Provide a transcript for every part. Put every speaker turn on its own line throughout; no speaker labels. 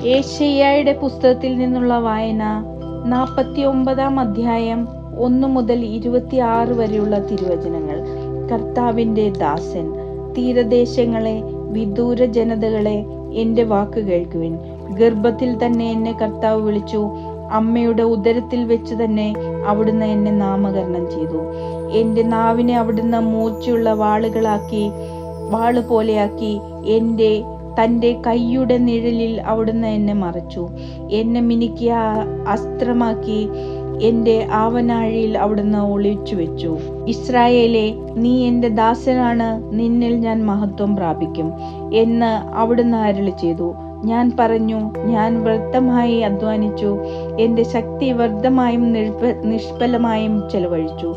യെശയ്യായുടെ പുസ്തകത്തിൽ നിന്നുള്ള വായന 49-ാം അധ്യായം 1 മുതൽ 26 വരെയുള്ള തിരുവചനങ്ങൾ. കർത്താവിന്റെ ദാസൻ. തീരദേശങ്ങളെ, വിദൂര ജനതകളെ, എന്റെ വാക്ക് കേൾക്കുവിൻ. ഗർഭത്തിൽ തന്നെ എന്നെ കർത്താവ് വിളിച്ചു. അമ്മയുടെ ഉദരത്തിൽ വെച്ച് തന്നെ അവിടുന്ന് എന്നെ നാമകരണം ചെയ്തു. എന്റെ നാവിനെ അവിടുന്ന് മൂർച്ചയുള്ള വാള് പോലെയാക്കി. തന്റെ കൈയുടെ നിഴലിൽ അവിടുന്ന് എന്നെ മറച്ചു. എന്നെ മിനുക്കിയ അസ്ത്രമാക്കി എന്റെ ആവനാഴിയിൽ അവിടുന്ന് ഒളിച്ചു വെച്ചു. ഇസ്രായേലേ, നീ എന്റെ ദാസനാണ്, നിന്നിൽ ഞാൻ മഹത്വം പ്രാപിക്കും എന്ന് അവിടുന്ന് അരുളി ചെയ്തു. ഞാൻ പറഞ്ഞു, ഞാൻ വ്യർത്ഥമായി അധ്വാനിച്ചു, എന്റെ ശക്തി വ്യർത്ഥമായും നിഷ്ഫലമായും ചെലവഴിച്ചു.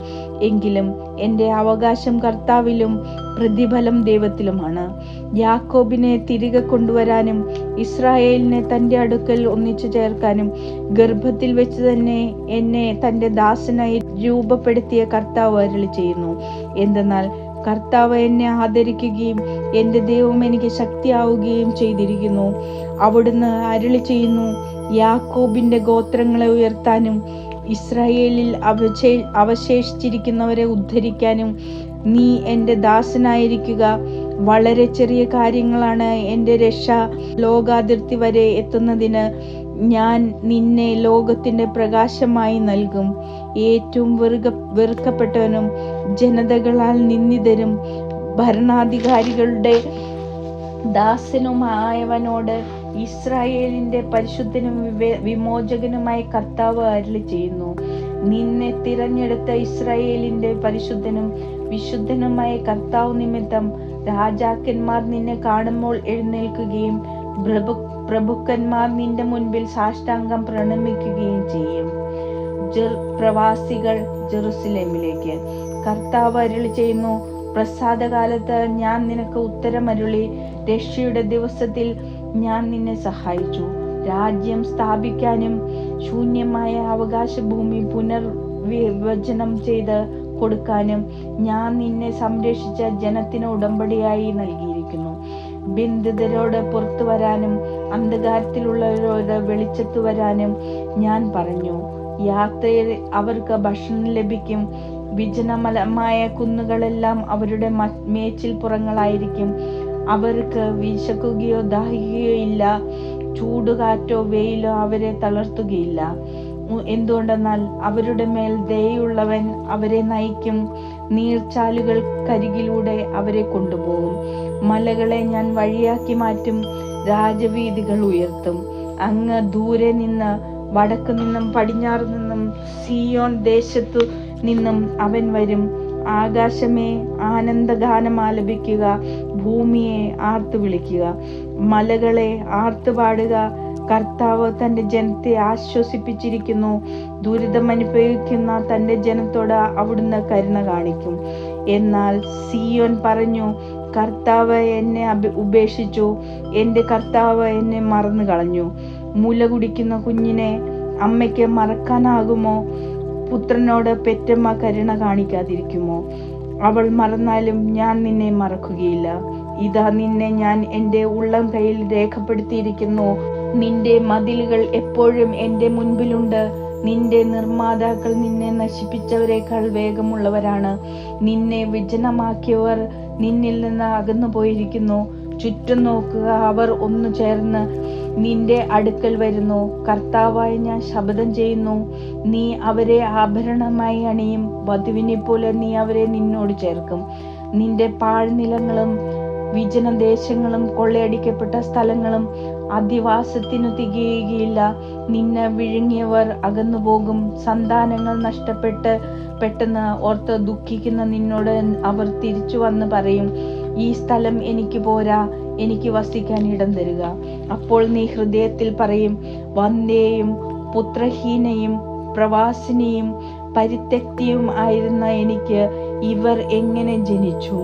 എങ്കിലും എന്റെ അവകാശം കർത്താവിലും പ്രതിഫലം ദൈവത്തിലുമാണ്. യാക്കോബിനെ തിരികെ കൊണ്ടുവരാനും ഇസ്രായേലിനെ തന്റെ അടുക്കൽ ഒന്നിച്ചു ചേർക്കാനും ഗർഭത്തിൽ വെച്ച് തന്നെ എന്നെ തന്റെ ദാസനായി രൂപപ്പെടുത്തിയ കർത്താവ് അരുളി ചെയ്യുന്നു. എന്തെന്നാൽ കർത്താവ് എന്നെ ആദരിക്കുകയും എന്റെ ദൈവം എനിക്ക് ശക്തിയാവുകയും ചെയ്തിരിക്കുന്നു. അവിടുന്ന് അരുളി ചെയ്യുന്നു, യാക്കോബിന്റെ ഗോത്രങ്ങളെ ഉയർത്താനും ഇസ്രായേലിൽ അവശേഷിച്ചിരിക്കുന്നവരെ ഉദ്ധരിക്കാനും നീ എന്റെ ദാസനായിരിക്കുക. വളരെ ചെറിയ കാര്യങ്ങളാണ് എന്റെ രക്ഷ. ലോകാതിർത്തി വരെ എത്തുന്നതിന് ഞാൻ നിന്നെ ലോകത്തിന്റെ പ്രകാശമായി നൽകും. ഏറ്റവും വെറുക്കപ്പെട്ടവനും ജനതകളാൽ നിന്ദിതരും ഭരണാധികാരികളുടെ ദാസനുമായവനോട് ഇസ്രായേലിന്റെ പരിശുദ്ധനും വിമോചകനുമായി കർത്താവ് അരുളി ചെയ്യുന്നു. നിന്നെ തിരഞ്ഞെടുത്ത ഇസ്രായേലിന്റെ പരിശുദ്ധനും വിശുദ്ധനുമായ കർത്താവ് നിമിത്തം രാജാക്കന്മാർ നിന്നെ കാണുമ്പോൾ എഴുന്നേൽക്കുകയും പ്രഭുക്കന്മാർ നിന്റെ മുൻപിൽ സാഷ്ടാംഗം പ്രണമിക്കുകയും ചെയ്യും. പ്രവാസികൾ ജെറുസലേമിലേക്ക്. കർത്താവ് അരുളി ചെയ്യുന്നു, പ്രസാദകാലത്ത് ഞാൻ നിനക്ക് ഉത്തരമരുളി. രക്ഷയുടെ ദിവസത്തിൽ ഞാൻ നിന്നെ സഹായിച്ചു. രാജ്യം സ്ഥാപിക്കാനും ശൂന്യമായ അവകാശഭൂമി പുനർവിഭജനം ചെയ്ത് കൊടുക്കാനും ഞാൻ നിന്നെ സംരക്ഷിച്ച ജനത്തിന് ഉടമ്പടിയായി നൽകിയിരിക്കുന്നു. ബന്ധിതരോട് പുറത്തു വരാനും അന്ധകാരത്തിലുള്ളവരോട് വെളിച്ചത്തു വരാനും ഞാൻ പറഞ്ഞു. യാത്രയിൽ അവർക്ക് ഭക്ഷണം ലഭിക്കും. വിജനമലമായ കുന്നുകളെല്ലാം അവരുടെ മേച്ചിൽ പുറങ്ങളായിരിക്കും. അവർക്ക് വിശക്കുകയോ ദാഹിക്കുകയോ ഇല്ല. ചൂടുകാറ്റോ വെയിലോ അവരെ തളർത്തുകയില്ല. എന്തുകൊണ്ടെന്നാൽ അവരുടെ മേൽ ദയയുള്ളവൻ അവരെ നയിക്കും. നീർച്ചാലുകൾക്കരികിലൂടെ അവരെ കൊണ്ടുപോകും. മലകളെ ഞാൻ വഴിയാക്കി മാറ്റും, രാജവീഥികൾ ഉയർത്തും. അങ്ങ് ദൂരെ നിന്ന്, വടക്കു നിന്നും പടിഞ്ഞാറ് നിന്നും, സിയോൻ ദേശത്തു നിന്നും അവൻ വരും. ആകാശമേ, ആനന്ദഗാനം ആലപിക്കുക. ഭൂമിയെ ആർത്തു വിളിക്കുക. മലകളെ ആർത്തുപാടുക. കർത്താവ് തന്റെ ജനത്തെ ആശ്വസിപ്പിച്ചിരിക്കുന്നു. ദുരിതമനുഭവിക്കുന്ന തന്റെ ജനത്തോട് അവിടുന്ന് കരുണ കാണിക്കും. എന്നാൽ സിയോൻ പറഞ്ഞു, കർത്താവ് എന്നെ ഉപേക്ഷിച്ചു, എന്റെ കർത്താവ് എന്നെ മറന്നു കളഞ്ഞു. മുല കുടിക്കുന്ന കുഞ്ഞിനെ അമ്മയ്ക്ക് മറക്കാനാകുമോ? പുത്രനോട് പെറ്റമ്മ കരുണ കാണിക്കാതിരിക്കുമോ? അവൾ മറന്നാലും ഞാൻ നിന്നെ മറക്കുകയില്ല. ഇതാ, നിന്നെ ഞാൻ എന്റെ ഉള്ളം കയ്യിൽ രേഖപ്പെടുത്തിയിരിക്കുന്നു. നിന്റെ മതിലുകൾ എപ്പോഴും എന്റെ മുൻപിലുണ്ട്. നിന്റെ നിർമ്മാതാക്കൾ നിന്നെ നശിപ്പിച്ചവരെക്കാൾ വേഗമുള്ളവരാണ്. നിന്നെ വിജനമാക്കിയവർ നിന്നിൽ നിന്ന് അകന്നു പോയിരിക്കുന്നു. ചുറ്റും നോക്കുക, അവർ ഒന്നു ചേർന്ന് നിന്റെ അടുക്കൽ വരുന്നു. കർത്താവായ ഞാൻ ശപഥം ചെയ്യുന്നു, നീ അവരെ ആഭരണമായി അണിയും. വധുവിനെ പോലെ നീ അവരെ നിന്നോട് ചേർക്കും. നിന്റെ പാഴ്നിലങ്ങളും വിജനദേശങ്ങളും കൊള്ളയടിക്കപ്പെട്ട സ്ഥലങ്ങളും അധിവാസത്തിനു തികയുകയില്ല. നിന്നെ വിഴുങ്ങിയവർ അകന്നുപോകും. സന്താനങ്ങൾ പെട്ടെന്ന് ഓർത്ത് ദുഃഖിക്കുന്ന നിന്നോട് അവർ തിരിച്ചു വന്ന് പറയും, ഈ സ്ഥലം എനിക്ക് പോരാ, എനിക്ക് വസിക്കാൻ ഇടം തരിക. അപ്പോൾ നീ ഹൃദയത്തിൽ പറയും, വന്ധ്യയും പുത്രഹീനയും പ്രവാസിനിയും പരിത്യക്തിയും ആയിരുന്ന എനിക്ക് ഇവർ എങ്ങനെ ജനിച്ചു?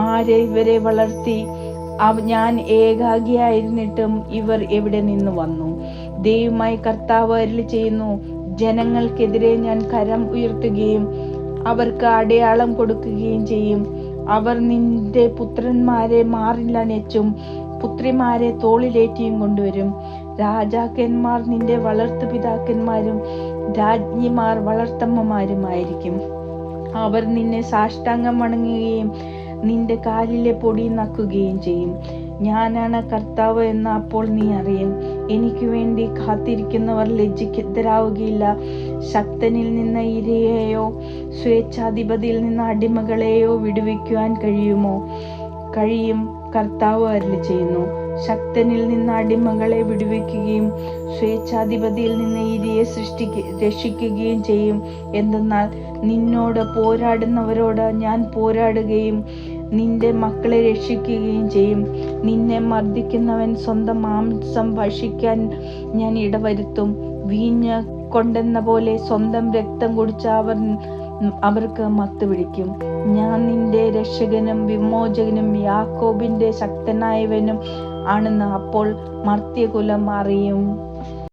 ആര് ഇവരെ വളർത്തി? ഞാൻ ഏകാഗിയായിരുന്നിട്ടും ഇവർ എവിടെ നിന്ന് വന്നു? ദൈവമായി കർത്താവ് അരുളി ചെയ്യുന്നു, ജനങ്ങൾക്കെതിരെ ഞാൻ കരം ഉയർത്തുകയും അവർക്ക് അടയാളം കൊടുക്കുകയും ചെയ്യും. അവർ നിന്റെ പുത്രന്മാരെ മാറിലണച്ചും പുത്രിമാരെ തോളിലേറ്റിയും കൊണ്ടുവരും. രാജാക്കന്മാർ നിന്റെ വളർത്തു പിതാക്കന്മാരും രാജ്ഞിമാർ വളർത്തമ്മമാരുമായിരിക്കും. അവർ നിന്നെ സാഷ്ടാംഗം വണങ്ങുകയും നിന്റെ കാലിലെ പൊടി നക്കുകയും ചെയ്യും. ഞാനാണ് കർത്താവ് എന്ന് അപ്പോൾ നീ അറിയും. എനിക്ക് വേണ്ടി കാത്തിരിക്കുന്നവർ ലജ്ജിതരാവുകയില്ല. ശക്തനിൽ നിന്ന് ഇരയെയോ സ്വേച്ഛാധിപതിയിൽ നിന്ന് അടിമകളെയോ വിടുവിക്കുവാൻ കഴിയും. കർത്താവ് അരുളിച്ചെയ്യുന്നു. ശക്തനിൽ നിന്ന് അടിമകളെ വിടുവിക്കുകയും സ്വേച്ഛാധിപതിയിൽ നിന്ന് ഇരയെ രക്ഷിക്കുകയും ചെയ്യും. എന്തെന്നാൽ നിന്നോട് പോരാടുന്നവരോട് ഞാൻ പോരാടുകയും നിന്റെ മക്കളെ രക്ഷിക്കുകയും ചെയ്യും. നിന്നെ മർദ്ദിക്കുന്നവൻ സ്വന്തം മാംസം ഭക്ഷിക്കാൻ ഞാൻ ഇടവരുത്തും. വീഞ്ഞ് കൊണ്ടെന്ന പോലെ സ്വന്തം രക്തം കുടിച്ച അവർക്ക് മത്ത് പിടിക്കും. ഞാൻ നിന്റെ രക്ഷകനും വിമോചകനും യാക്കോബിന്റെ ശക്തനായവനും ആണെന്ന് അപ്പോൾ മർത്യകുലം അറിയും.